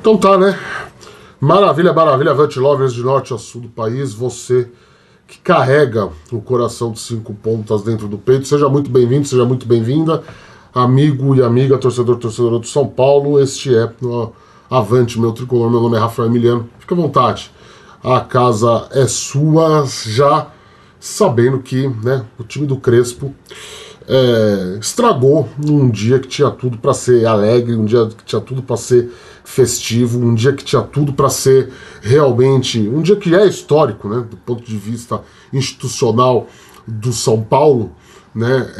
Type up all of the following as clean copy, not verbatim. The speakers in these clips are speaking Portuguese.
Então tá, né? Maravilha, maravilha, Avante Lovers de norte a sul do país. Você que carrega o coração de 5 pontas dentro do peito, seja muito bem-vindo, seja muito bem-vinda, amigo e amiga, torcedor, torcedora do São Paulo. Este é o Avante, meu tricolor. Meu nome é Rafael Emiliano. Fique à vontade, a casa é sua, já sabendo que, né, o time do Crespo estragou num dia que tinha tudo para ser alegre, um dia que tinha tudo para ser festivo, um dia que tinha tudo para ser realmente um dia que é histórico, né, do ponto de vista institucional do São Paulo, né,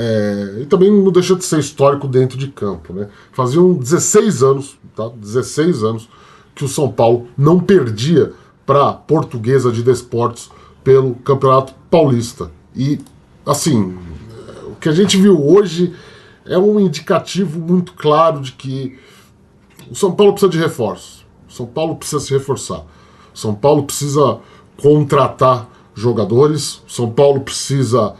e também não deixa de ser histórico dentro de campo, né. Faziam 16 anos, tá, 16 anos que o São Paulo não perdia para a Portuguesa de Desportos pelo Campeonato Paulista. E assim, o que a gente viu hoje é um indicativo muito claro de que o São Paulo precisa de reforços. O São Paulo precisa se reforçar. O São Paulo precisa contratar jogadores. O São Paulo precisa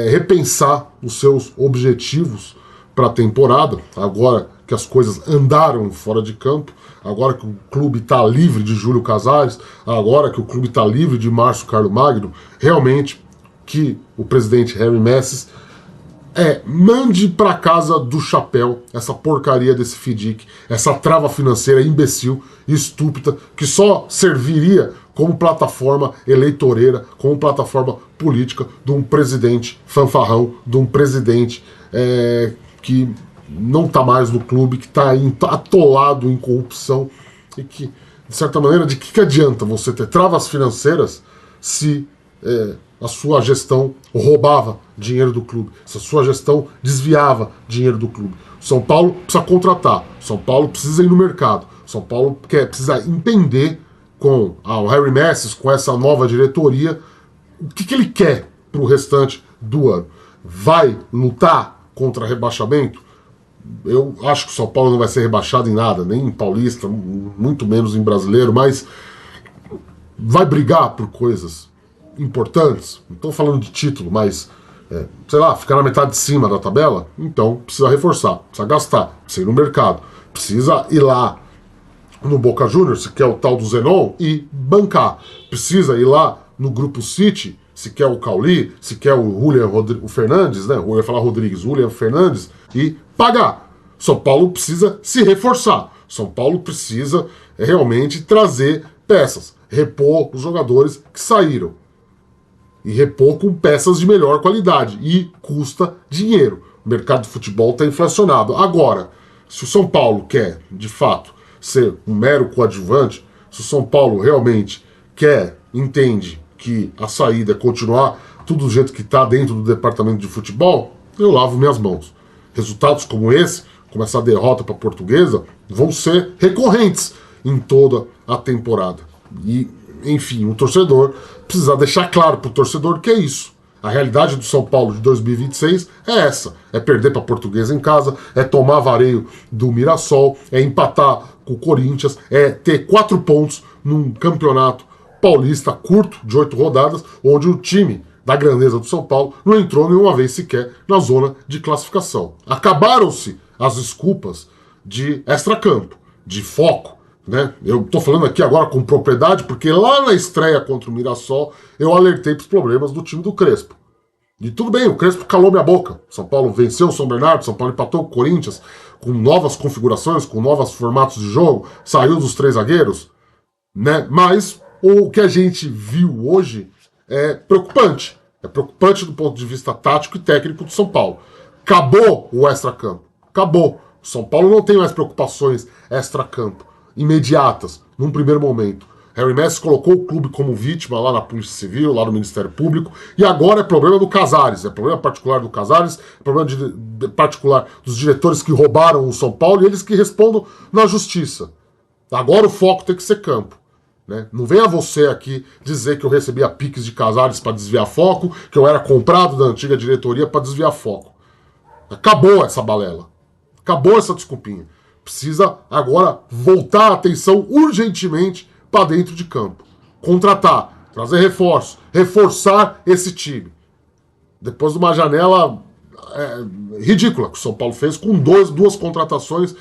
repensar os seus objetivos para a temporada, agora que as coisas andaram fora de campo, agora que o clube está livre de Júlio Casares, agora que o clube está livre de Márcio Carlos Magno, realmente que o presidente Harry Messes mande para casa do chapéu essa porcaria desse FIDIC, essa trava financeira imbecil e estúpida que só serviria como plataforma eleitoreira, como plataforma política de um presidente fanfarrão, de um presidente que não está mais no clube, que está atolado em corrupção e que, de certa maneira, de que adianta você ter travas financeiras se a sua gestão roubava dinheiro do clube, se a sua gestão desviava dinheiro do clube. São Paulo precisa contratar, São Paulo precisa ir no mercado, São Paulo precisa entender com o Harry Messes, com essa nova diretoria, o que ele quer para o restante do ano. Vai lutar contra rebaixamento? Eu acho que o São Paulo não vai ser rebaixado em nada, nem em Paulista, muito menos em Brasileiro, mas vai brigar por coisas importantes. Não estou falando de título, mas, sei lá, ficar na metade de cima da tabela, então precisa reforçar, precisa gastar, precisa ir no mercado, precisa ir lá no Boca Juniors, se quer o tal do Zenon, e bancar. Precisa ir lá no Grupo City, se quer o Cauli, se quer o Julian Fernandes, né? Eu ia falar Rodrigues, Julian Fernandes, e pagar. São Paulo precisa se reforçar. São Paulo precisa realmente trazer peças, repor os jogadores que saíram. E repor com peças de melhor qualidade. E custa dinheiro. O mercado de futebol está inflacionado. Agora, se o São Paulo quer, de fato, ser um mero coadjuvante, se o São Paulo realmente entende que a saída é continuar tudo do jeito que está dentro do departamento de futebol, eu lavo minhas mãos. Resultados como esse, como essa derrota para a Portuguesa, vão ser recorrentes em toda a temporada. E, enfim, o torcedor precisa deixar claro para o torcedor que é isso. A realidade do São Paulo de 2026 é essa. É perder para a Portuguesa em casa, é tomar vareio do Mirassol, é empatar com o Corinthians, é ter 4 pontos num campeonato paulista curto, de 8 rodadas, onde o time da grandeza do São Paulo não entrou nenhuma vez sequer na zona de classificação. Acabaram-se as desculpas de extracampo, de foco, né? Eu estou falando aqui agora com propriedade, porque lá na estreia contra o Mirassol eu alertei para os problemas do time do Crespo. E tudo bem, o Crespo calou minha boca. São Paulo venceu o São Bernardo, São Paulo empatou com o Corinthians, com novas configurações, com novos formatos de jogo, saiu dos 3 zagueiros, né? Mas o que a gente viu hoje é preocupante. É preocupante do ponto de vista tático e técnico do São Paulo. Acabou o extracampo. Acabou. O São Paulo não tem mais preocupações extracampo imediatas, num primeiro momento. Harry Messes colocou o clube como vítima lá na Polícia Civil, lá no Ministério Público, e agora é problema do Casares, é problema particular do Casares, é problema particular dos diretores que roubaram o São Paulo e eles que respondam na justiça. Agora o foco tem que ser campo. Né? Não venha você aqui dizer que eu recebia piques de Casares para desviar foco, que eu era comprado da antiga diretoria para desviar foco. Acabou essa balela. Acabou essa desculpinha. Precisa agora voltar a atenção urgentemente para dentro de campo. Contratar, trazer reforço, reforçar esse time. Depois de uma janela ridícula que o São Paulo fez com duas contratações,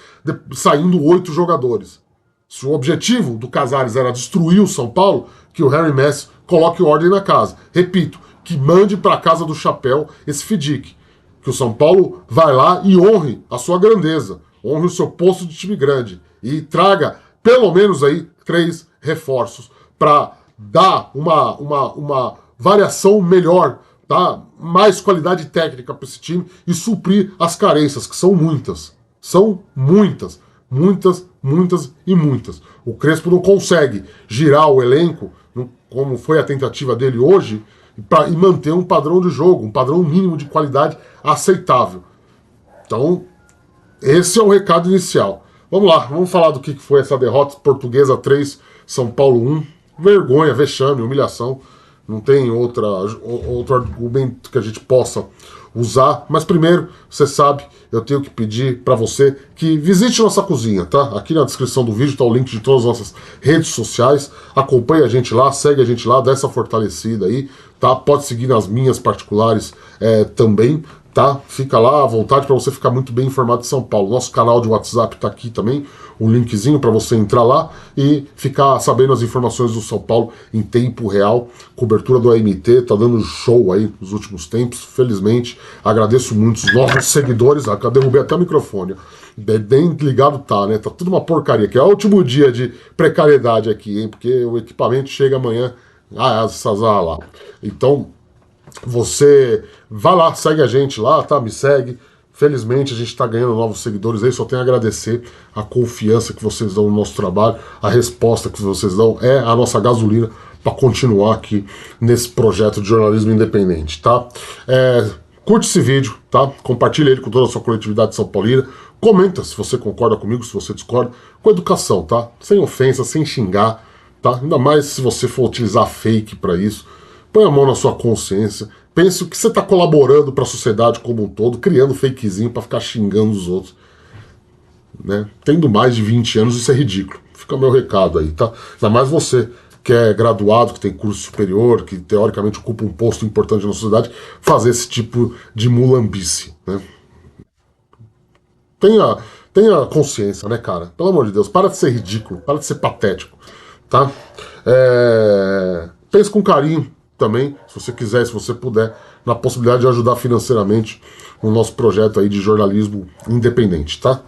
saindo 8 jogadores. Se o objetivo do Casares era destruir o São Paulo, que o Harry Messi coloque ordem na casa. Repito, que mande para a casa do chapéu esse FDIC. Que o São Paulo vai lá e honre a sua grandeza, honre o seu posto de time grande e traga pelo menos aí 3 reforços para dar uma variação melhor, tá? Mais qualidade técnica para esse time e suprir as carências, que são muitas. São muitas, muitas, muitas e muitas. O Crespo não consegue girar o elenco, como foi a tentativa dele hoje, e manter um padrão de jogo, um padrão mínimo de qualidade aceitável. Então, esse é o recado inicial. Vamos lá, vamos falar do que foi essa derrota. Portuguesa 3, São Paulo 1. Vergonha, vexame, humilhação. Não tem outro argumento que a gente possa usar. Mas primeiro, você sabe, eu tenho que pedir para você que visite nossa cozinha, tá? Aqui na descrição do vídeo está o link de todas as nossas redes sociais. Acompanhe a gente lá, segue a gente lá, dá essa fortalecida aí, tá? Pode seguir nas minhas particulares também, tá? Fica lá à vontade para você ficar muito bem informado de São Paulo. Nosso canal de WhatsApp está aqui também, um linkzinho para você entrar lá e ficar sabendo as informações do São Paulo em tempo real. Cobertura do AMT, tá dando show aí nos últimos tempos, felizmente. Agradeço muito os novos seguidores. Derrubei até o microfone. Bem ligado tá, né? Tá tudo uma porcaria. Que é o último dia de precariedade aqui, hein? Porque o equipamento chega amanhã lá. Então, você vai lá, segue a gente lá, tá? Me segue. Felizmente a gente está ganhando novos seguidores aí, só tenho a agradecer a confiança que vocês dão no nosso trabalho, a resposta que vocês dão é a nossa gasolina para continuar aqui nesse projeto de jornalismo independente, tá? Curte esse vídeo, tá? Compartilha ele com toda a sua coletividade são paulina, comenta se você concorda comigo, se você discorda, com educação, tá? Sem ofensa, sem xingar, tá? Ainda mais se você for utilizar fake para isso. Põe a mão na sua consciência, pense o que você está colaborando para a sociedade como um todo, criando fakezinho para ficar xingando os outros. Né? Tendo mais de 20 anos, isso é ridículo. Fica o meu recado aí, tá? Ainda mais você que é graduado, que tem curso superior, que teoricamente ocupa um posto importante na sociedade, fazer esse tipo de mulambice, né? Tenha consciência, né, cara? Pelo amor de Deus, para de ser ridículo, para de ser patético, tá? Pense com carinho também, se você quiser, se você puder, na possibilidade de ajudar financeiramente o nosso projeto aí de jornalismo independente, tá?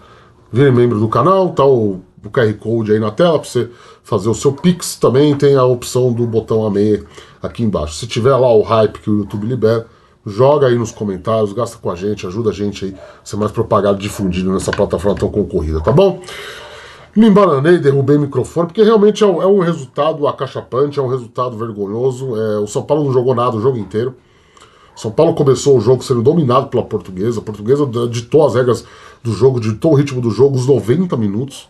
Vire membro do canal, tá o QR Code aí na tela para você fazer o seu Pix, também tem a opção do botão AME aqui embaixo. Se tiver lá o hype que o YouTube libera, joga aí nos comentários, gasta com a gente, ajuda a gente aí a ser mais propagado e difundido nessa plataforma tão concorrida, tá bom? Me embananei, derrubei o microfone, porque realmente é um resultado acachapante, é um resultado vergonhoso. O São Paulo não jogou nada o jogo inteiro. O São Paulo começou o jogo sendo dominado pela Portuguesa. A Portuguesa ditou as regras do jogo, ditou o ritmo do jogo os 90 minutos.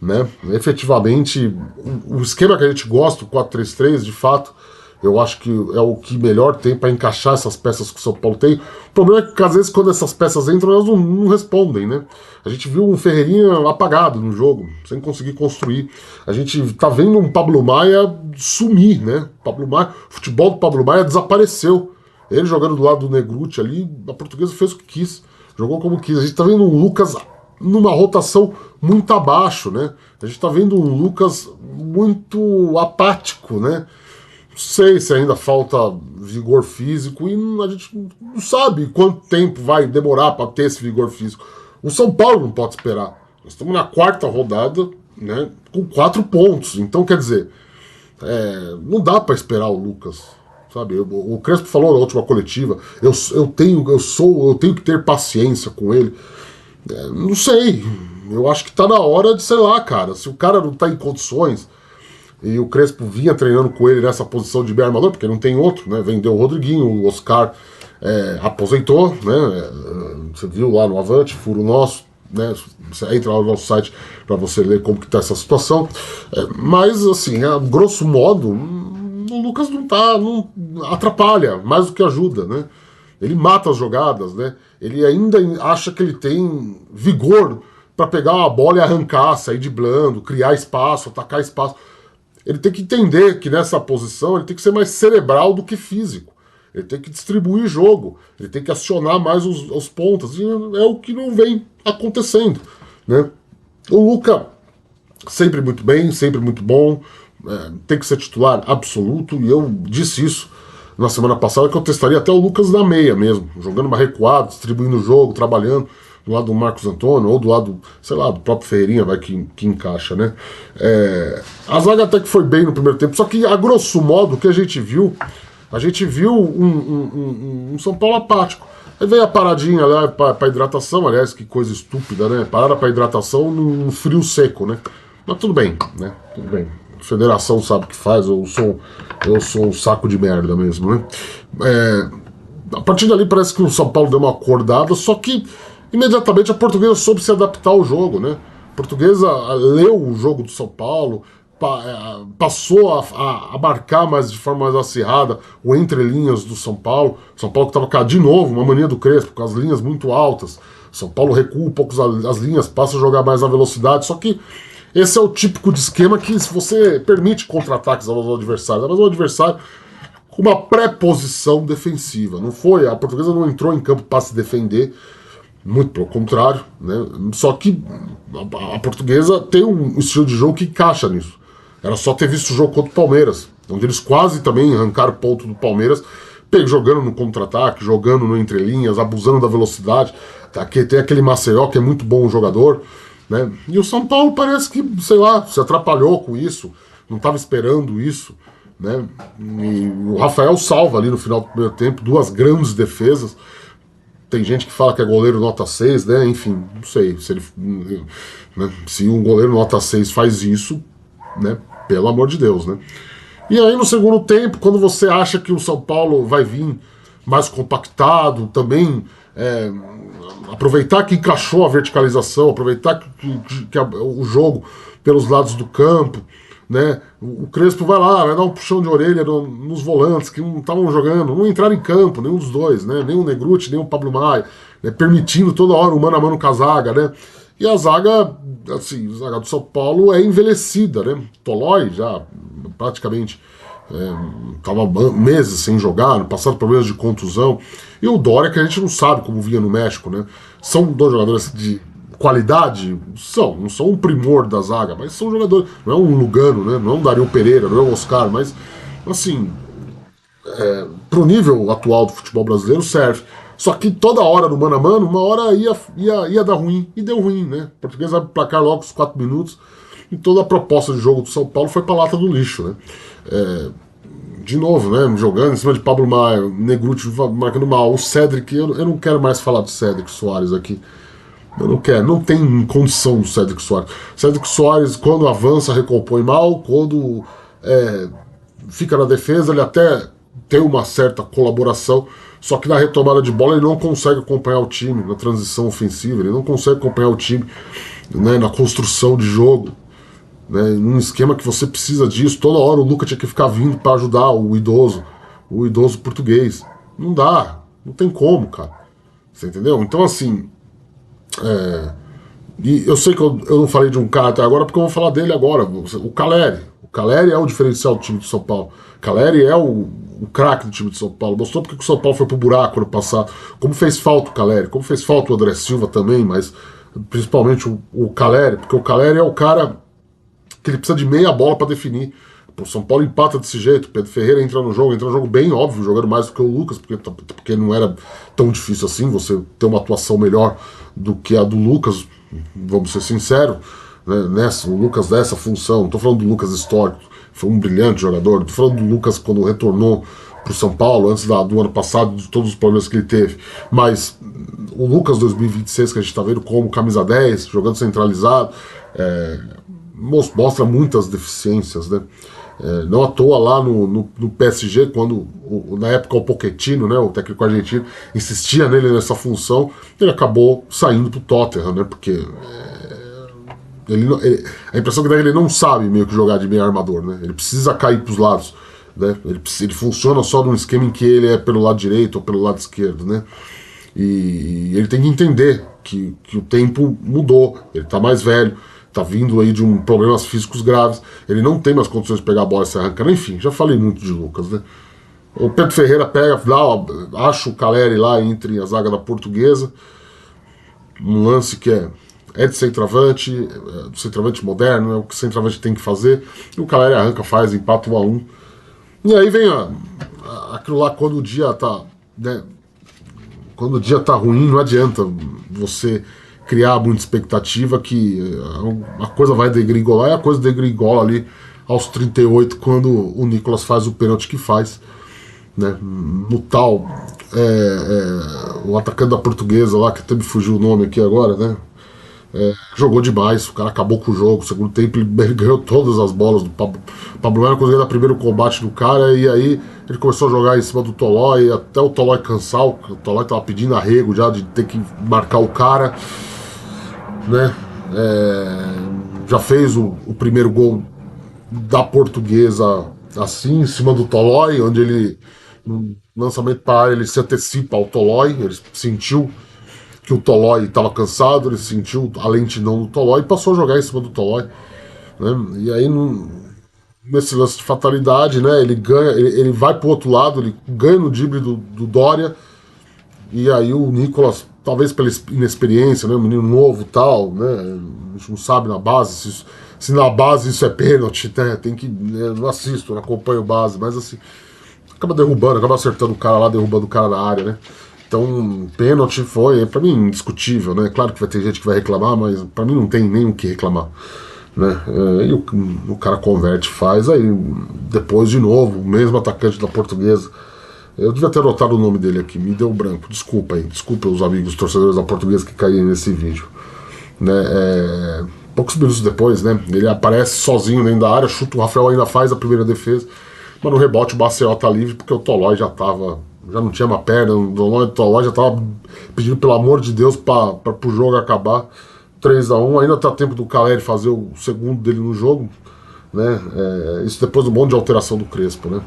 Né? Efetivamente, o esquema que a gente gosta, o 4-3-3, de fato, eu acho que é o que melhor tem para encaixar essas peças que o São Paulo tem. O problema é que às vezes quando essas peças entram, elas não respondem, né? A gente viu um Ferreirinha apagado no jogo, sem conseguir construir. A gente tá vendo um Pablo Maia sumir, né? O futebol do Pablo Maia desapareceu. Ele jogando do lado do Negruti ali, a Portuguesa fez o que quis, jogou como quis. A gente tá vendo um Lucas numa rotação muito abaixo, né? A gente tá vendo um Lucas muito apático, né? Não sei se ainda falta vigor físico e a gente não sabe quanto tempo vai demorar para ter esse vigor físico. O São Paulo não pode esperar. Nós estamos na 4ª rodada, né, com 4 pontos. Então, quer dizer, não dá para esperar o Lucas. Sabe? O Crespo falou na última coletiva, eu tenho que ter paciência com ele. Não sei. Eu acho que tá na hora de, sei lá, cara. Se o cara não tá em condições... E o Crespo vinha treinando com ele nessa posição de bem armador, porque não tem outro, né? Vendeu o Rodriguinho, o Oscar aposentou, né? Você viu lá no Avante, furo nosso, né? Você entra lá no nosso site para você ler como que tá essa situação. Mas, assim, a grosso modo, o Lucas não atrapalha, mais do que ajuda, né? Ele mata as jogadas, né? Ele ainda acha que ele tem vigor para pegar uma bola e arrancar, sair de blando, criar espaço, atacar espaço. Ele tem que entender que nessa posição ele tem que ser mais cerebral do que físico. Ele tem que distribuir jogo, ele tem que acionar mais os pontas. E é o que não vem acontecendo, né? O Luca sempre muito bem, sempre muito bom, tem que ser titular absoluto, e eu disse isso na semana passada, que eu testaria até o Lucas na meia mesmo, jogando uma recuada, distribuindo o jogo, trabalhando do lado do Marcos Antônio, ou do lado, sei lá, do próprio Ferreirinha, vai que encaixa, né? A zaga até que foi bem no primeiro tempo, só que a grosso modo o que a gente viu um São Paulo apático. Aí veio a paradinha lá pra hidratação, aliás, que coisa estúpida, né? Parada pra hidratação num frio seco, né? Mas tudo bem, né? Tudo bem. A federação sabe o que faz, eu sou um saco de merda mesmo, né? A partir dali parece que o São Paulo deu uma acordada, só que imediatamente a Portuguesa soube se adaptar ao jogo, né? A Portuguesa leu o jogo do São Paulo, passou a marcar mais de forma mais acirrada o entrelinhas do São Paulo. São Paulo que estava de novo, uma mania do Crespo, com as linhas muito altas. São Paulo recua um pouco as linhas, passa a jogar mais na velocidade, só que esse é o típico de esquema que, se você permite contra-ataques ao adversário, mas o adversário com uma pré-posição defensiva. Não foi, a Portuguesa não entrou em campo para se defender, muito pelo contrário, né? Só que a Portuguesa tem um estilo de jogo que encaixa nisso. Era só ter visto o jogo contra o Palmeiras, onde eles quase também arrancaram ponto do Palmeiras, jogando no contra-ataque, jogando no entrelinhas, abusando da velocidade. Tem aquele Maceió que é muito bom jogador, né? E o São Paulo parece que, sei lá, se atrapalhou com isso, não estava esperando isso, né? E o Rafael salva ali no final do primeiro tempo, duas grandes defesas. Tem gente que fala que é goleiro nota 6, né? Enfim, não sei. Se um goleiro nota 6 faz isso, né? Pelo amor de Deus, né? E aí no segundo tempo, quando você acha que o São Paulo vai vir mais compactado, também aproveitar que encaixou a verticalização, aproveitar que o jogo pelos lados do campo, né? O Crespo vai lá, vai dar um puxão de orelha nos volantes que não estavam jogando, não entraram em campo, nenhum dos dois, né? Nem o Negruti, nem o Pablo Maia, né? Permitindo toda hora o mano a mano com a zaga, né? E a zaga, assim, a zaga do São Paulo é envelhecida, né? Tolói já praticamente estava meses sem jogar, passando problemas de contusão. E o Dória, que a gente não sabe como vinha no México, né? São dois jogadores de qualidade, não são um primor da zaga, mas são jogadores, não é um Lugano, né? Não é um Dario Pereira, não é um Oscar, mas assim, pro nível atual do futebol brasileiro serve. Só que toda hora no mano a mano, uma hora ia dar ruim, e deu ruim, né? O Português abre o placar logo os 4 minutos, e toda a proposta de jogo do São Paulo foi pra lata do lixo, né? De novo, né? Jogando em cima de Pablo Maia, Negruti marcando mal, o Cédric, eu não quero mais falar do Cédric Soares aqui. Eu não quero, não tem condição do Cédric Soares. Cédric Soares, quando avança, recompõe mal, quando fica na defesa, ele até tem uma certa colaboração, só que na retomada de bola ele não consegue acompanhar o time, na transição ofensiva, ele não consegue acompanhar o time, né, na construção de jogo, né, num esquema que você precisa disso. Toda hora o Lucas tinha que ficar vindo para ajudar o idoso português. Não dá, não tem como, cara. Você entendeu? Então, assim, e eu sei que eu não falei de um cara até agora, porque eu vou falar dele agora, o Caleri. O Caleri é o diferencial do time de São Paulo. O Caleri é o craque do time de São Paulo. Mostrou porque o São Paulo foi pro buraco ano passado. Como fez falta o Caleri, como fez falta o André Silva também, mas principalmente o Caleri, porque o Caleri é o cara que ele precisa de meia bola para definir. O São Paulo empata desse jeito, Pedro Ferreira entra no jogo bem óbvio, jogando mais do que o Lucas, porque não era tão difícil assim você ter uma atuação melhor do que a do Lucas, vamos ser sinceros, né? O Lucas dessa função, não tô falando do Lucas histórico, foi um brilhante jogador, tô falando do Lucas quando retornou pro São Paulo, antes do ano passado, de todos os problemas que ele teve, mas o Lucas 2026, que a gente tá vendo como camisa 10, jogando centralizado, mostra muitas deficiências, né? Não à toa lá no PSG, quando na época o Pochettino, né, o técnico argentino, insistia nele nessa função, ele acabou saindo pro Tottenham, né, porque a impressão que dá é que ele não sabe meio que jogar de meio armador, né, ele precisa cair pros lados, né, ele funciona só num esquema em que ele é pelo lado direito ou pelo lado esquerdo, né, e ele tem que entender que o tempo mudou, ele tá mais velho, tá vindo aí de problemas físicos graves, ele não tem mais condições de pegar a bola e se arrancando, enfim, já falei muito de Lucas, né? O Pedro Ferreira acha o Caleri lá entre a zaga da Portuguesa, um lance que é é de centroavante, do centroavante moderno, é o que o centroavante tem que fazer, e o Caleri arranca, faz, empata 1-1. E aí vem aquilo lá, quando o dia tá, né, quando o dia tá ruim, não adianta você criar muita expectativa que a coisa vai degringolar, e a coisa degringola ali aos 38, quando o Nicolas faz o pênalti que faz, né, no tal, o atacante da Portuguesa lá, que até me fugiu o nome aqui agora, né, jogou demais, o cara acabou com o jogo. No segundo tempo ele ganhou todas as bolas do Pablo. O Pablo Maia conseguiu dar primeiro combate do cara, e aí ele começou a jogar em cima do Tolói, até o Tolói cansar. O Tolói tava pedindo arrego já de ter que marcar o cara, né? Já fez o primeiro gol da Portuguesa assim, em cima do Tolói, onde ele, no lançamento para a área, ele se antecipa ao Tolói, ele sentiu que o Tolói estava cansado, ele sentiu a lentidão do Tolói e passou a jogar em cima do Tolói, né? E aí, nesse lance de fatalidade, né, ele ganha, ele vai pro outro lado, ele ganha no drible do Doria, e aí o Nicolas, talvez pela inexperiência, né, um menino novo e tal, né, a gente não sabe na base se na base isso é pênalti, né, tem que, eu não assisto, não acompanho base, mas assim, acaba derrubando, acaba acertando o cara lá, derrubando o cara na área, né. Então, pênalti foi, pra mim, indiscutível, né? Claro que vai ter gente que vai reclamar, mas pra mim não tem nem o que reclamar, né? E o cara converte, faz, aí depois de novo, o mesmo atacante da Portuguesa. Eu devia ter anotado o nome dele aqui, me deu branco, desculpa aí, desculpa os amigos torcedores da Portuguesa que caíram nesse vídeo, né? Poucos minutos depois, né? Ele aparece sozinho dentro da área, chuta, o Rafael ainda faz a primeira defesa, mas no rebote o Baceol tá livre porque o Tolói já não tinha uma perna, o Tolói já tava pedindo pelo amor de Deus para o jogo acabar. 3-1, ainda tá tempo do Caleri fazer o segundo dele no jogo, né? Isso depois do monte de alteração do Crespo, né?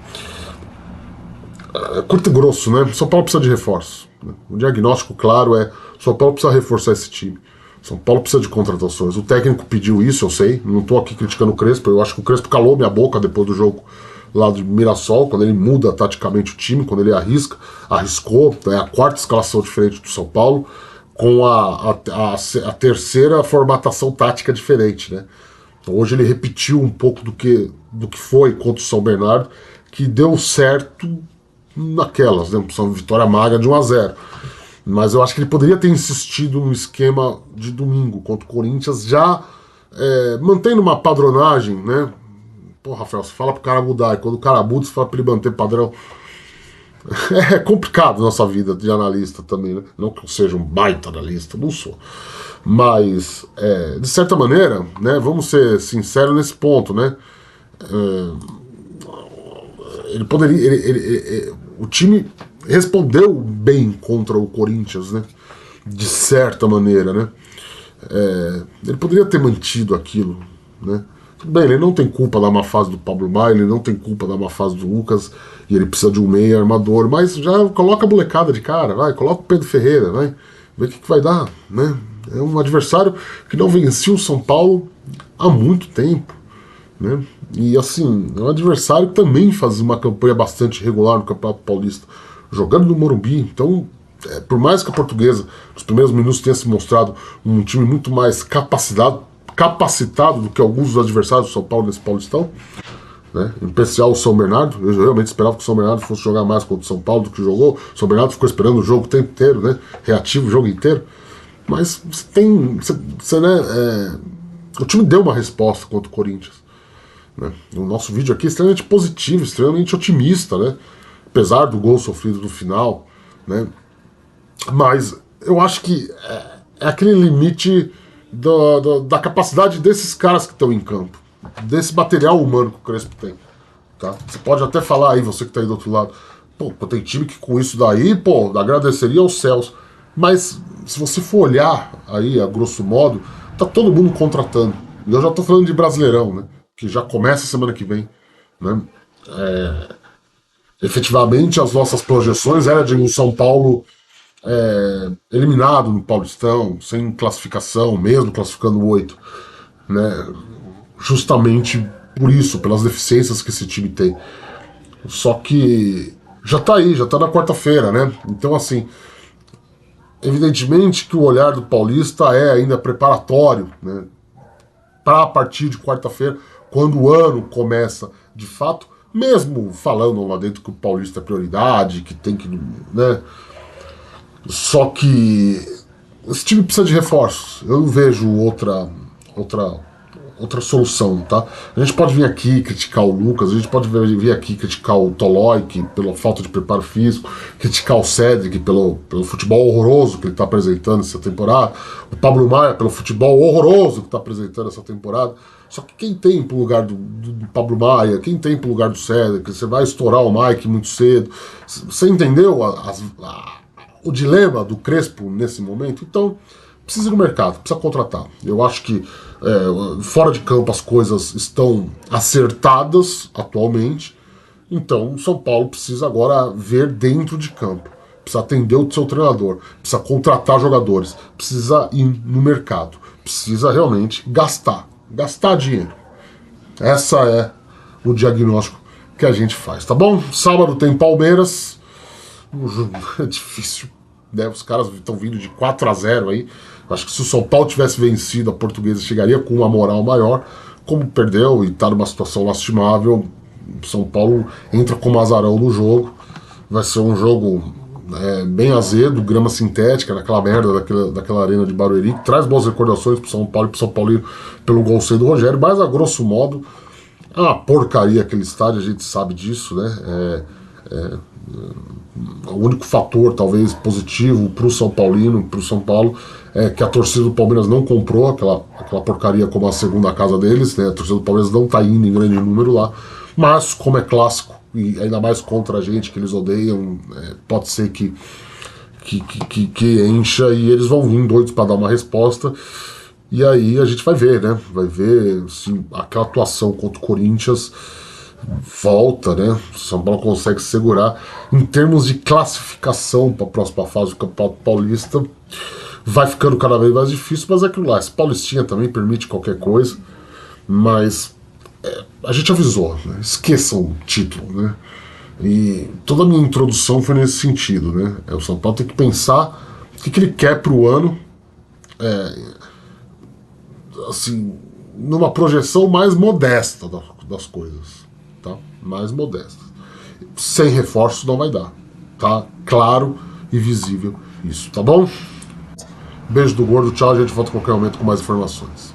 Curto e grosso, né? São Paulo precisa de reforço, né? O diagnóstico claro é: São Paulo precisa reforçar esse time. São Paulo precisa de contratações. O técnico pediu isso, eu sei. Não tô aqui criticando o Crespo. Eu acho que o Crespo calou minha boca depois do jogo lá de Mirassol, quando ele muda taticamente o time, quando ele arriscou, é a quarta escalação diferente do São Paulo, com a terceira formatação tática diferente, né? Então, hoje ele repetiu um pouco do que foi contra o São Bernardo, que deu certo naquelas, né? Uma vitória magra de 1-0. Mas eu acho que ele poderia ter insistido no esquema de domingo contra o Corinthians, já mantendo uma padronagem, né? Pô, Rafael, você fala pro cara mudar, e quando o cara muda, você fala pra ele manter padrão. É complicado nossa vida de analista também, né? Não que eu seja um baita analista, não sou. Mas, de certa maneira, né, vamos ser sinceros nesse ponto, né? Ele poderia. O time respondeu bem contra o Corinthians, né? De certa maneira, né? Ele poderia ter mantido aquilo, né? Tudo bem, ele não tem culpa da má fase do Pablo Maia, ele não tem culpa da má fase do Lucas, e ele precisa de um meia armador, mas já coloca a molecada de cara, vai, coloca o Pedro Ferreira, vai, vê o que vai dar, né? É um adversário que não vencia o São Paulo há muito tempo, né? E assim, é um adversário que também faz uma campanha bastante regular no Campeonato Paulista, jogando no Morumbi. Então, por mais que a Portuguesa nos primeiros minutos tenha se mostrado um time muito mais capacitado do que alguns dos adversários do São Paulo nesse Paulistão, né? Em especial o São Bernardo. Eu realmente esperava que o São Bernardo fosse jogar mais contra o São Paulo do que jogou. O São Bernardo ficou esperando o jogo o tempo inteiro, né? Reativo o jogo inteiro. Mas o time deu uma resposta contra o Corinthians, né? O nosso vídeo aqui é extremamente positivo, extremamente otimista, né? Apesar do gol sofrido no final, né? Mas eu acho que é aquele limite da capacidade desses caras que estão em campo, desse material humano que o Crespo tem, tá? Você pode até falar aí, você que tá aí do outro lado, pô, tem time que com isso daí, pô, agradeceria aos céus, mas se você for olhar aí, a grosso modo, tá todo mundo contratando, e eu já tô falando de Brasileirão, né, que já começa semana que vem, né? Efetivamente as nossas projeções eram de um São Paulo eliminado no Paulistão, sem classificação, mesmo classificando 8, né? Justamente por isso, pelas deficiências que esse time tem. Só que já tá aí, já tá na quarta-feira, né? Então, assim, Evidentemente que o olhar do paulista é ainda preparatório, né, para a partir de quarta-feira, quando o ano começa de fato, mesmo falando lá dentro que o paulista é prioridade, que tem que, né, só que esse time precisa de reforços. Eu não vejo outra solução, tá? A gente pode vir aqui criticar o Lucas, a gente pode vir aqui criticar o Tolói pela falta de preparo físico, criticar o Cedric pelo futebol horroroso que ele está apresentando essa temporada, o Pablo Maia pelo futebol horroroso que está apresentando essa temporada. Só que quem tem pro lugar do Pablo Maia, quem tem pro lugar do Cedric, você vai estourar o Mike muito cedo. Você entendeu o dilema do Crespo nesse momento? Então, precisa ir no mercado, precisa contratar. Eu acho que fora de campo as coisas estão acertadas atualmente, então o São Paulo precisa agora ver dentro de campo, precisa atender o seu treinador, precisa contratar jogadores, precisa ir no mercado, precisa realmente gastar dinheiro. Essa é o diagnóstico que a gente faz, tá bom? Sábado tem Palmeiras, um jogo é difícil, né? Os caras estão vindo de 4-0 aí. Acho que se o São Paulo tivesse vencido, a Portuguesa chegaria com uma moral maior. Como perdeu e está numa situação lastimável, São Paulo entra como azarão no jogo. Vai ser um jogo bem azedo, grama sintética, naquela merda daquela arena de Barueri, que traz boas recordações pro São Paulo e pro São Paulo pelo gol cedo do Rogério, mas a grosso modo, é uma porcaria aquele estádio, a gente sabe disso, né? O único fator, talvez, positivo pro São Paulino, pro São Paulo, é que a torcida do Palmeiras não comprou aquela porcaria como a segunda casa deles, né? A torcida do Palmeiras não tá indo em grande número lá, mas como é clássico, e ainda mais contra a gente, que eles odeiam, pode ser que encha e eles vão vir doidos para dar uma resposta, e aí a gente vai ver, né? Vai ver se aquela atuação contra o Corinthians volta, né? O São Paulo consegue segurar. Em termos de classificação para a próxima fase do Campeonato Paulista, vai ficando cada vez mais difícil, mas é aquilo lá, esse Paulistinha também permite qualquer coisa, mas a gente avisou, né? Esqueçam o título, né? E toda a minha introdução foi nesse sentido, né? O São Paulo tem que pensar o que ele quer para o ano, assim, numa projeção mais modesta das coisas, tá? Mais modesta. Sem reforço não vai dar, tá? Claro e visível isso, tá bom? Beijo do gordo, tchau, a gente volta a qualquer momento com mais informações.